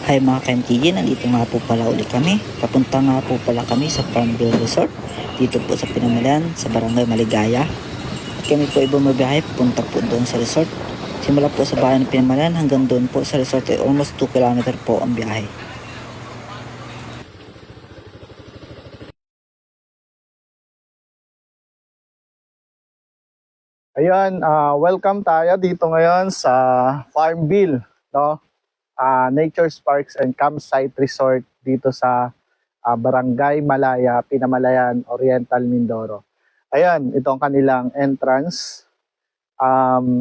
Hi mga ka-MTG, nandito nga po pala uli kami. Papunta nga po pala kami sa Farmville Resort. Dito po sa Pinamalan, sa Barangay Maligaya. At kami po ay bumabiyahe, punta po doon sa resort. Simula po sa bayan ng Pinamalan hanggang doon po sa resort ay almost 2 km po ang biyahe. Ayun, welcome tayo dito ngayon sa Farmville, no? Nature's Parks and Campsite Resort dito sa Barangay Malaya, Pinamalayan, Oriental, Mindoro. Ayan, ito ang kanilang entrance.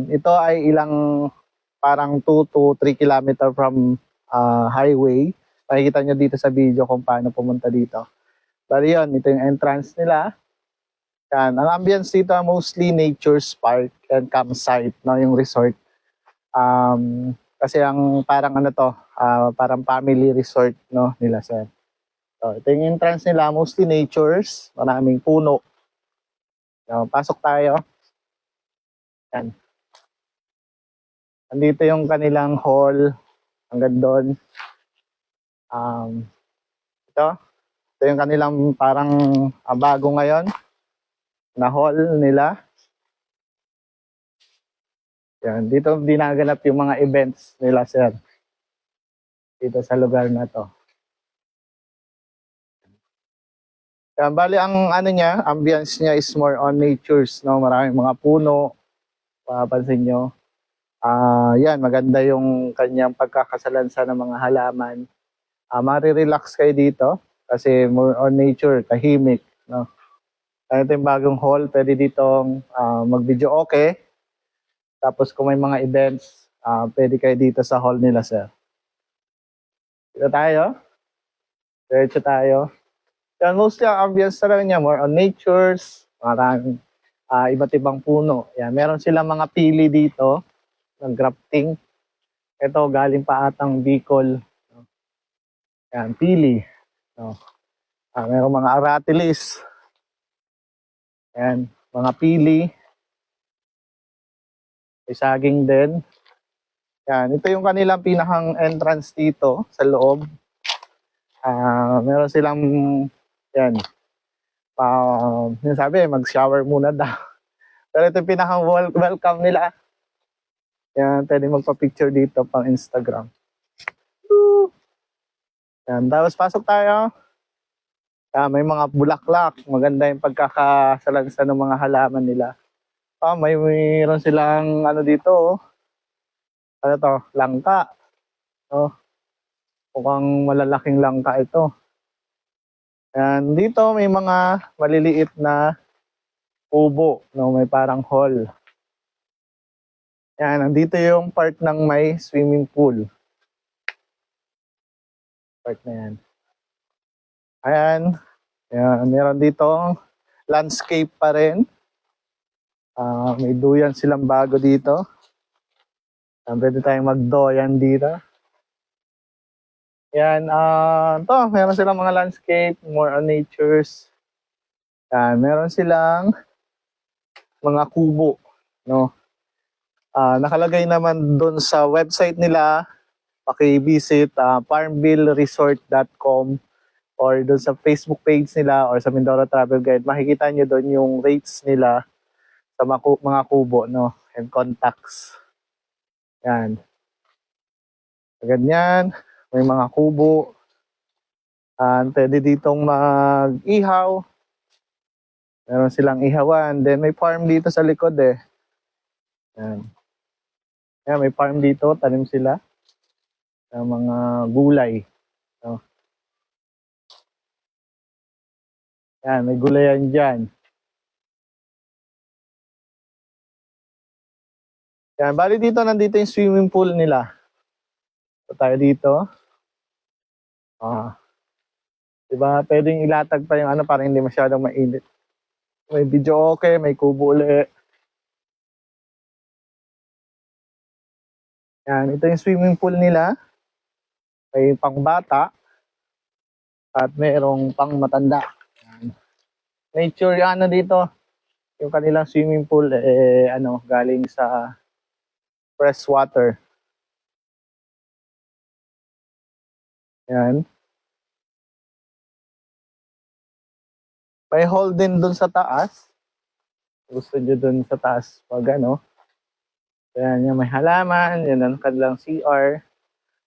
Ito ay ilang parang 2 to 3 kilometer from highway. Makikita nyo dito sa video kung paano pumunta dito. Pero yun, ito yung entrance nila. Yan. Ang ambience dito mostly nature's park and campsite, no, yung resort. Kasi ang parang ano to, parang family resort, no, nila sir. So, ito yung entrance nila, mostly natures, maraming puno. So, pasok tayo. Yan. Andito yung kanilang hall, hanggang doon. Ito, ito yung kanilang parang bago ngayon na hall nila. Yan, dito dinaganap yung mga events nila sir. Dito sa lugar na to. Yan, bali ang ano niya, ambience niya is more on natures, no? Maraming mga puno, papansin nyo. Yan, maganda yung kanyang pagkakasalansa ng mga halaman. Marirelax kayo dito kasi more on nature, tahimik, no? Ito yung bagong hall, pwede ditong mag-video okay. Tapos kung may mga events, pwede kayo dito sa hall nila, sir. Dito tayo. Diretso tayo. Yan, mostly ang ambience talaga niya, more on natures, maraming iba't ibang puno. Yan, meron silang mga pili dito, ng grafting. Ito, galing pa atang Bicol. Yan, pili. No. Meron mga aratilis. Yan, mga pili. May saging din. Yan, ito yung kanilang pinakang entrance dito sa loob. Meron silang, yan, sabi, mag-shower muna daw. Pero ito yung pinakang welcome nila. Yan, pwede magpa-picture dito pang Instagram. Yan, tapos pasok tayo. May mga bulaklak. Maganda yung pagkakasalansa ng mga halaman nila. Mayroon silang ano dito, oh. Ano to? Langka. Oh. Mukhang malalaking langka ito. Yan, dito may mga maliliit na kubo, no? May parang hall. Yan, nandito yung part ng may swimming pool. Part na yan. Ayan. Yan, meron dito landscape pa rin. May duyan silang bago dito. Pwede tayong magdoyan dito. Yan, meron silang mga landscape, more on natures. Yan, meron silang mga kubo, no? Nakalagay naman doon sa website nila, paki-visit farmvilleresort.com or doon sa Facebook page nila or sa Mindoro Travel Guide. Makikita nyo doon yung rates nila sa mga kubo, no? And contacts. Yan. Ganyan. May mga kubo. Pwede ditong mag-ihaw. Meron silang ihawan. Then may farm dito sa likod eh. Yan. Yan, may farm dito. Tanim sila ng mga gulay. No? Yan, may gulayan dyan. Yan, bali dito, nandito yung swimming pool nila. So tayo dito. Diba, pwedeng ilatag pa yung ano para hindi masyadong mainit. May video okay, may kubo ulit. Yan, ito yung swimming pool nila. May pangbata at mayroong pang matanda. Yan. Nature yung ano dito, yung kanilang swimming pool galing sa fresh water. Yan. May hall din dun sa taas. Gusto nyo dun sa taas pag ano. Ayan, yan, may halaman. Yan ang kanilang CR.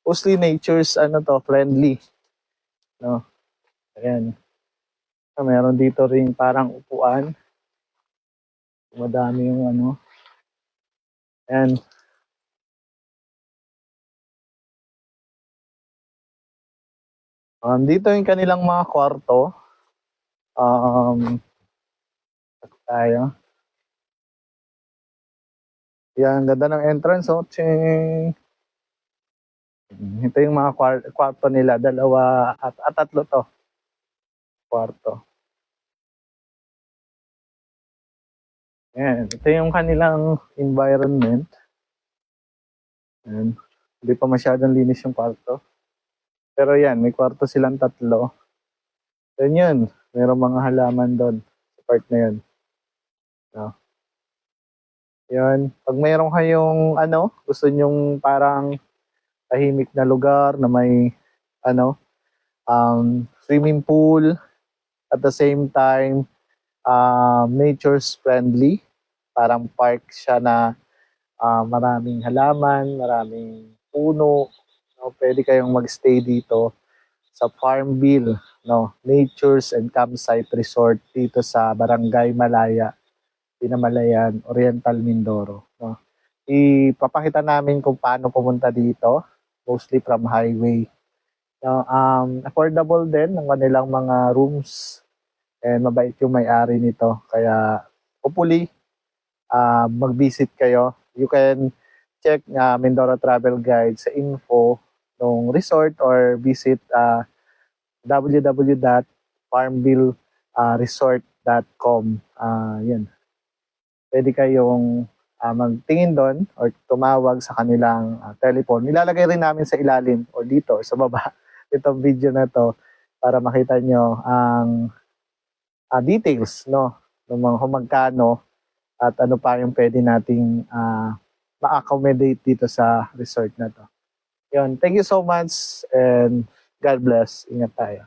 Mostly nature's ano to, friendly. No? Ayan. Meron dito rin parang upuan. Madami yung ano. Ayan. Dito yung kanilang mga kwarto. Tayo. Yan, ganda ng entrance. Oh. Ching. Ito yung mga kwarto nila. Dalawa at tatlo to. Kwarto. Yan. Ito yung kanilang environment. Yan. Hindi pa masyadong linis yung kwarto. Pero yan, may kwarto silang tatlo. Then yun, mayroong mga halaman doon sa part na yun. No? Yan. Pag mayroong kayong ano, gusto nyong parang tahimik na lugar na may ano, swimming pool at the same time nature's friendly. Parang park siya na maraming halaman, maraming puno. No? Pwede kayong magstay dito sa Farmville, no? Nature's and Campsite Resort dito sa Barangay Malaya, Pinamalayan, Oriental Mindoro. No? Ipapakita namin kung paano pumunta dito, mostly from highway. No, affordable din ng kanilang mga rooms and mabait yung may-ari nito. Kaya hopefully, mag-visit kayo. You can check Mindoro Travel Guide sa info ng resort or visit www.farmvilleresort.com. Yan. Pwede kayong magtingin doon or tumawag sa kanilang telephone. Nilalagay rin namin sa ilalim o dito sa baba itong video na to para makita nyo ang details, no, ng mga humagkano at ano pa yung pwede nating ma-accommodate dito sa resort na to. Yun, thank you so much and God bless. Ingat tayo.